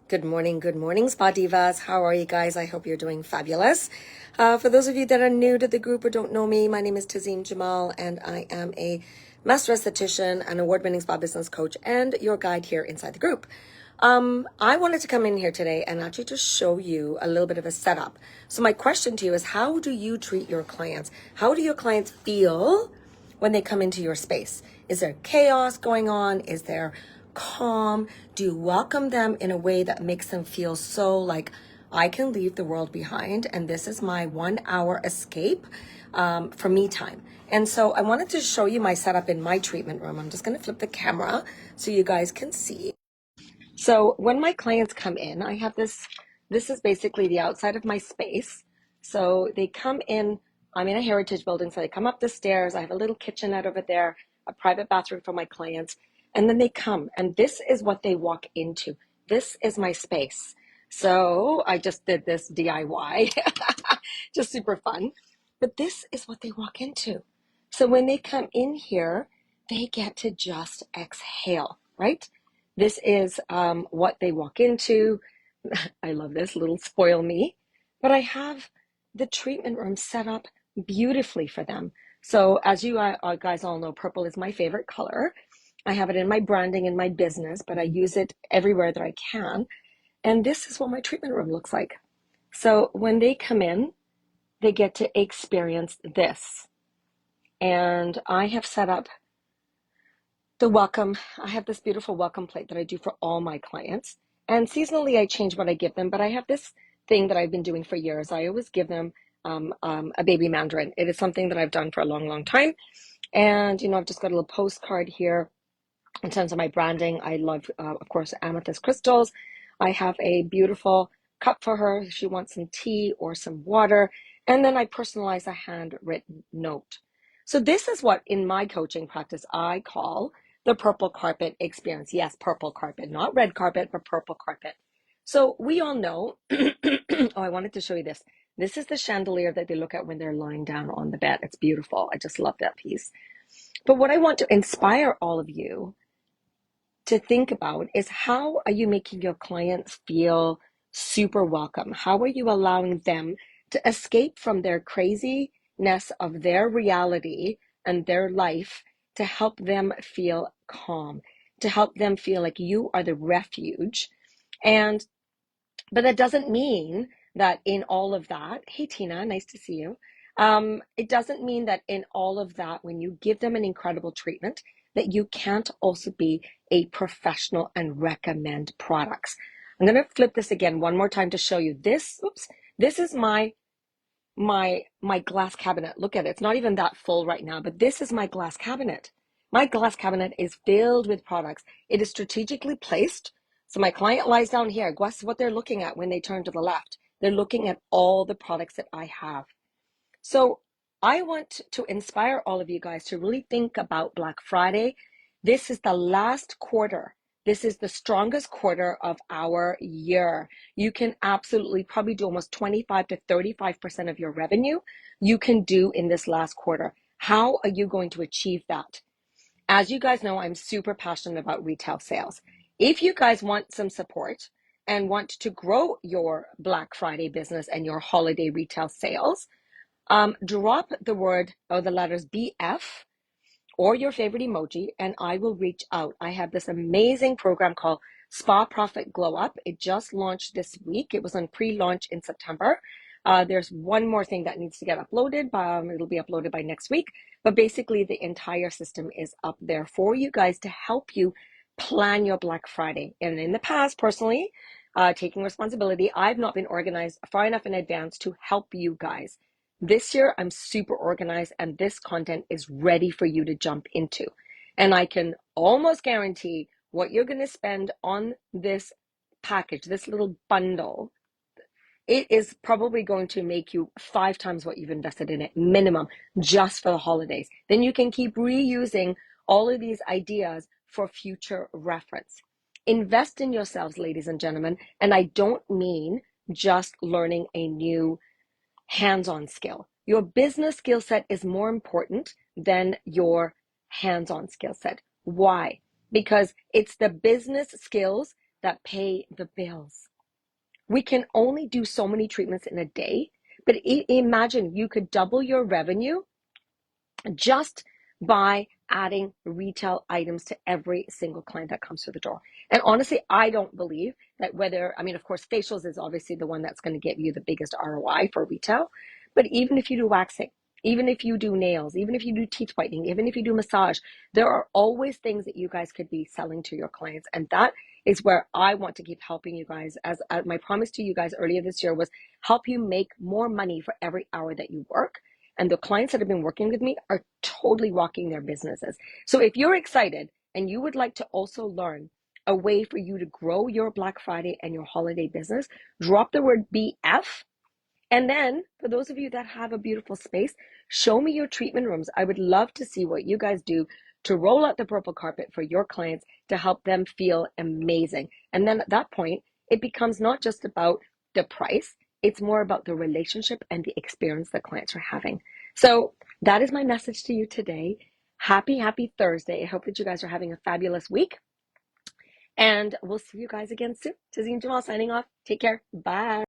Good morning, Spa Divas. How are you guys? I hope you're doing fabulous. For those of you that are new to the group or don't know me, my name is Tazeem Jamal, and I am a master esthetician, an award-winning spa business coach, and your guide here inside the group. I wanted to come in here today and actually just show you a little bit of a setup. So my question to you is, how do you treat your clients? How do your clients feel when they come into your space? Is there chaos going on? Is there calm? Do you welcome them in a way that makes them feel so like, I can leave the world behind and this is my 1 hour escape for me time? And so I wanted to show you my setup in my treatment room. I'm just going to flip the camera so you guys can see. So when my clients come in, I have this is basically the outside of my space. So they come in, I'm in a heritage building, so they come up the stairs. I have a little kitchenette over there, a private bathroom for my clients. And then they come, and this is what they walk into. This is my space. So I just did this DIY, just super fun. But this is what they walk into. So when they come in here, they get to just exhale, right? This is what they walk into. I love this, little spoil me. But I have the treatment room set up beautifully for them. So as you guys all know, purple is my favorite color. I have it in my branding in my business, but I use it everywhere that I can. And this is what my treatment room looks like. So when they come in, they get to experience this. And I have set up the welcome. I have this beautiful welcome plate that I do for all my clients. And seasonally, I change what I give them, but I have this thing that I've been doing for years. I always give them a baby mandarin. It is something that I've done for a long, long time. And, I've just got a little postcard here. In terms of my branding, I love, of course, amethyst crystals. I have a beautiful cup for her if she wants some tea or some water. And then I personalize a handwritten note. So this is what, in my coaching practice, I call the purple carpet experience. Yes, purple carpet, not red carpet, but purple carpet. So we all know, oh, I wanted to show you this. This is the chandelier that they look at when they're lying down on the bed. It's beautiful. I just love that piece. But what I want to inspire all of you to think about is, how are you making your clients feel super welcome? How are you allowing them to escape from their craziness of their reality and their life to help them feel calm, to help them feel like you are the refuge? But that doesn't mean that in all of that, hey Tina, nice to see you. It doesn't mean that in all of that, when you give them an incredible treatment, that you can't also be a professional and recommend products. I'm going to flip this again one more time to show you this. Oops, this is my glass cabinet. Look at it. It's not even that full right now, but this is my glass cabinet. My glass cabinet is filled with products. It is strategically placed. So my client lies down here. Guess what they're looking at when they turn to the left? They're looking at all the products that I have. So I want to inspire all of you guys to really think about Black Friday. This is the last quarter. This is the strongest quarter of our year. You can absolutely probably do almost 25 to 35% of your revenue you can do in this last quarter. How are you going to achieve that? As you guys know, I'm super passionate about retail sales. If you guys want some support and want to grow your Black Friday business and your holiday retail sales, drop the word or the letters BF or your favorite emoji, and I will reach out. I have this amazing program called Spa Profit Glow Up. It just launched this week. It was on pre-launch in September. There's one more thing that needs to get uploaded. It'll be uploaded by next week. But basically, the entire system is up there for you guys to help you plan your Black Friday. And in the past, personally, taking responsibility, I've not been organized far enough in advance to help you guys. This year, I'm super organized, and this content is ready for you to jump into. And I can almost guarantee what you're going to spend on this package, this little bundle, it is probably going to make you 5 times what you've invested in it, minimum, just for the holidays. Then you can keep reusing all of these ideas for future reference. Invest in yourselves, ladies and gentlemen. And I don't mean just learning a new hands-on skill. Your business skill set is more important than your hands-on skill set. Why? Because it's the business skills that pay the bills. We can only do so many treatments in a day, but imagine you could double your revenue just by adding retail items to every single client that comes through the door. And honestly, I don't believe that of course, facials is obviously the one that's going to get you the biggest ROI for retail. But even if you do waxing, even if you do nails, even if you do teeth whitening, even if you do massage, there are always things that you guys could be selling to your clients. And that is where I want to keep helping you guys. As my promise to you guys earlier this year was help you make more money for every hour that you work. And the clients that have been working with me are totally rocking their businesses. So if you're excited and you would like to also learn a way for you to grow your Black Friday and your holiday business, drop the word BF. And then for those of you that have a beautiful space, show me your treatment rooms. I would love to see what you guys do to roll out the purple carpet for your clients to help them feel amazing. And then at that point, it becomes not just about the price, it's more about the relationship and the experience that clients are having. So that is my message to you today. Happy Thursday. I hope that you guys are having a fabulous week. And we'll see you guys again soon. Tazeem Jamal signing off. Take care. Bye.